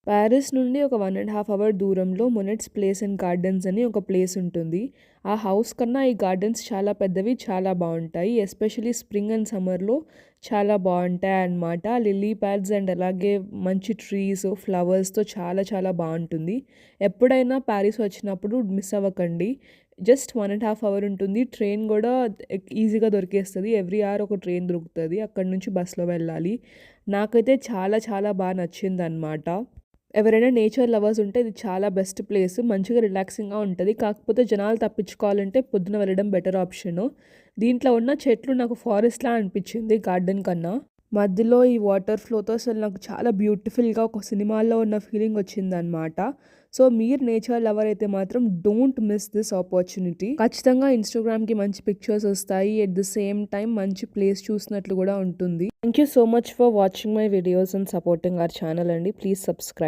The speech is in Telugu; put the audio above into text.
ప్యారిస్ నుండి ఒక 1.5 అవర్ దూరంలో మొనెట్స్ ప్లేస్ అండ్ గార్డెన్స్ అని ఒక ప్లేస్ ఉంటుంది. ఆ హౌస్ కన్నా ఈ గార్డెన్స్ చాలా పెద్దవి, చాలా బావుంటాయి. ఎస్పెషల్లీ స్ప్రింగ్ అండ్ సమ్మర్‌లో చాలా బావుంటాయన్నమాట. లిల్లీ ప్యాడ్స్ అండ్ అలాగే మంచి ట్రీస్, ఫ్లవర్స్‌తో చాలా చాలా బావుంటుంది. ఎప్పుడైనా ప్యారిస్ వచ్చినప్పుడు మిస్ అవ్వకండి. జస్ట్ 1.5 అవర్ ఉంటుంది. ట్రైన్ గూడా ఈజీగా దొరికేస్తది. ఎవ్రీ అవర్ ఒక ట్రైన్ దొరుకుతది. అక్కడి నుంచి బస్‌లో వెళ్ళాలి. నాకైతే చాలా చాలా నచ్చిందన్నమాట. ఎవరైనా నేచర్ లవర్స్ ఉంటే ఇది చాలా బెస్ట్ ప్లేస్. మంచిగా రిలాక్సింగ్‌గా ఉంటది. కాకపోతే జనాలు తప్పించుకోవాలంటే పొద్దున వెళ్ళడం బెటర్ ఆప్షను. దీంట్లో ఉన్న చెట్లు నాకు ఫారెస్ట్‌లా అనిపించింది గార్డెన్ కన్నా. మధ్యలో ఈ వాటర్ ఫ్లోతో అసలు నాకు చాలా బ్యూటిఫుల్‌గా ఒక సినిమాలో ఉన్న ఫీలింగ్ వచ్చిందనమాట. సో, మీరు నేచర్ లవర్ అయితే మాత్రం డోంట్ మిస్ దిస్ ఆపర్చునిటీ. ఖచ్చితంగా ఇన్‌స్టాగ్రామ్‌కి మంచి పిక్చర్స్ వస్తాయి. ఎట్ ది సేమ్ టైమ్ మంచి ప్లేస్ చూసినట్లు కూడా ఉంటుంది. Thank you so much for watching my videos and supporting our channel అండి. Please subscribe.